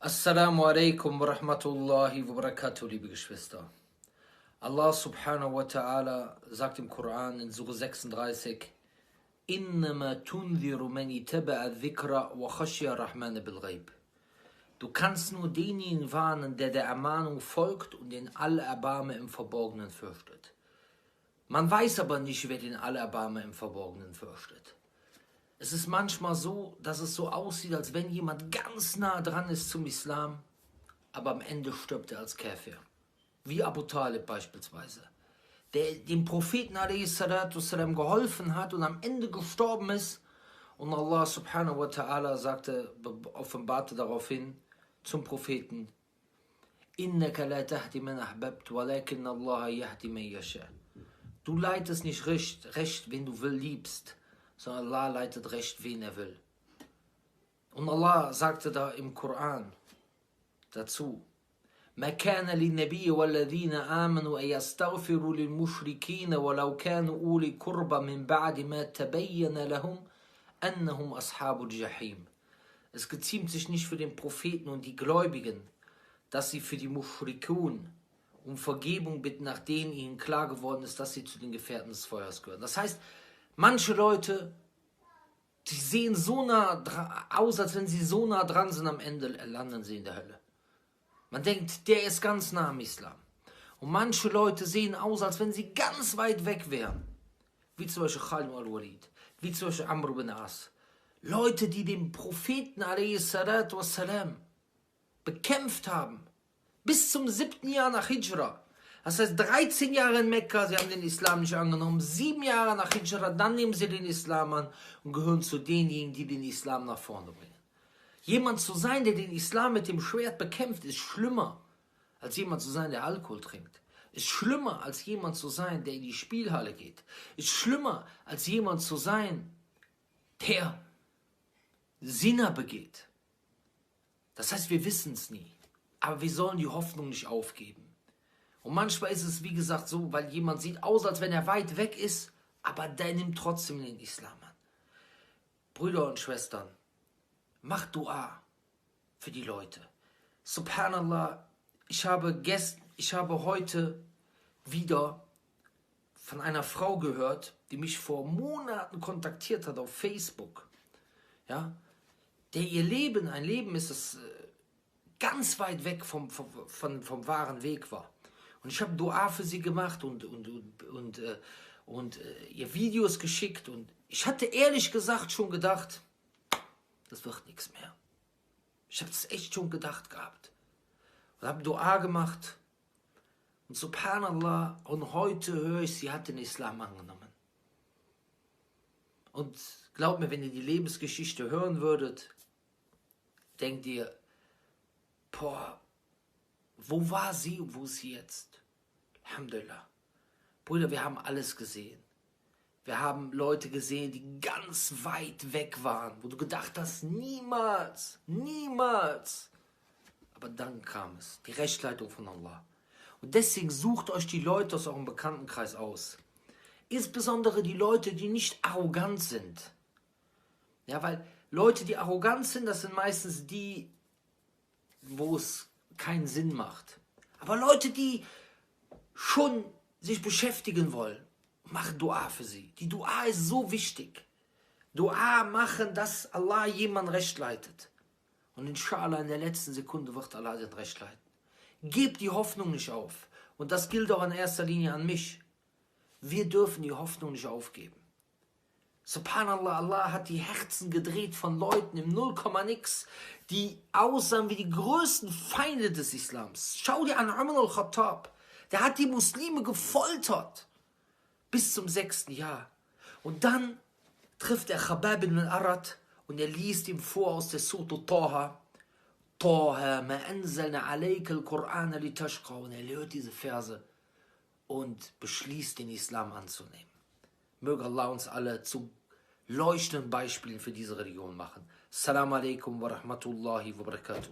Assalamu alaikum wa rahmatullahi wa barakatuh, liebe Geschwister. Allah subhanahu wa ta'ala sagt im Koran in Surah 36: Innama tunziru man ittaba'a dhikra wa khashiya rahmana bil ghaib. Du kannst nur denjenigen warnen, der Ermahnung folgt und den Allerbarme im Verborgenen fürchtet. Man weiß aber nicht, wer den Allerbarme im Verborgenen fürchtet. Es ist manchmal so, dass es so aussieht, als wenn jemand ganz nah dran ist zum Islam, aber am Ende stirbt er als Käfer. Wie Abu Talib beispielsweise, der dem Propheten a.s. geholfen hat und am Ende gestorben ist. Und Allah subhanahu wa ta'ala offenbarte daraufhin zum Propheten: Innaka la tahdi man ahbabt, walakin Allah yahdi man yasha. Du leitest nicht recht, wen du liebst, sondern Allah leitet recht, wen er will. Und Allah sagte da im Koran dazu: ما كان للنبي والذين آمنوا أن يستغفروا للمشركين ولو كانوا أولي قربى من بعد ما تبين لهم أنهم أصحاب الجحيم. Es geziemt sich nicht für den Propheten und die Gläubigen, dass sie für die Mushrikun um Vergebung bitten, nachdem ihnen klar geworden ist, dass sie zu den Gefährten des Feuers gehören. Das heißt, manche Leute, die sehen so nah aus, als wenn sie so nah dran sind, am Ende landen sie in der Hölle. Man denkt, der ist ganz nah am Islam. Und manche Leute sehen aus, als wenn sie ganz weit weg wären. Wie zum Beispiel Khalid al-Walid, wie zum Beispiel Amr ibn As. Leute, die den Propheten a.s. bekämpft haben. Bis zum 7. Jahr nach Hijra. Das heißt 13 Jahre in Mekka, sie haben den Islam nicht angenommen. 7 Jahre nach Hijra, dann nehmen sie den Islam an und gehören zu denjenigen, die den Islam nach vorne bringen. Jemand zu sein, der den Islam mit dem Schwert bekämpft, ist schlimmer, als jemand zu sein, der Alkohol trinkt. Ist schlimmer, als jemand zu sein, der in die Spielhalle geht. Ist schlimmer, als jemand zu sein, der Zina begeht. Das heißt, wir wissen es nie. Aber wir sollen die Hoffnung nicht aufgeben. Und manchmal ist es, wie gesagt, so, weil jemand sieht aus, als wenn er weit weg ist, aber der nimmt trotzdem den Islam an. Brüder und Schwestern, macht Dua für die Leute. Subhanallah, ich habe heute wieder von einer Frau gehört, die mich vor Monaten kontaktiert hat auf Facebook. Ja, der ihr Leben, ein Leben ist, das ganz weit weg vom wahren Weg war. Und ich habe Dua für sie gemacht und ihr Videos geschickt. Und ich hatte ehrlich gesagt schon gedacht, das wird nichts mehr. Ich habe es echt schon gedacht gehabt. Und habe Dua gemacht. Und subhanallah, und heute höre ich, sie hat den Islam angenommen. Und glaubt mir, wenn ihr die Lebensgeschichte hören würdet, denkt ihr, boah, wo war sie und wo ist sie jetzt? Alhamdulillah. Brüder, wir haben alles gesehen. Wir haben Leute gesehen, die ganz weit weg waren, wo du gedacht hast, niemals, niemals. Aber dann kam es, die Rechtsleitung von Allah. Und deswegen sucht euch die Leute aus eurem Bekanntenkreis aus. Insbesondere die Leute, die nicht arrogant sind. Ja, weil Leute, die arrogant sind, das sind meistens die, wo es keinen Sinn macht. Aber Leute, die schon sich beschäftigen wollen, mach Dua für sie. Die Dua ist so wichtig. Dua machen, dass Allah jemand recht leitet. Und inshallah in der letzten Sekunde wird Allah den recht leiten. Gebt die Hoffnung nicht auf. Und das gilt auch in erster Linie an mich. Wir dürfen die Hoffnung nicht aufgeben. Subhanallah, Allah hat die Herzen gedreht von Leuten im 0, nix, die aussahen wie die größten Feinde des Islams. Schau dir an Umar al-Khattab. Der hat die Muslime gefoltert. Bis zum 6. Jahr. Und dann trifft er Khabab ibn al-Arat und er liest ihm vor aus der Surah Taha. Taha ma anzalna alayka al-Qur'ana litashqa. Und er hört diese Verse und beschließt, den Islam anzunehmen. Möge Allah uns alle zu leuchtenden Beispielen für diese Religion machen. Assalamu alaikum wa rahmatullahi wa barakatuh.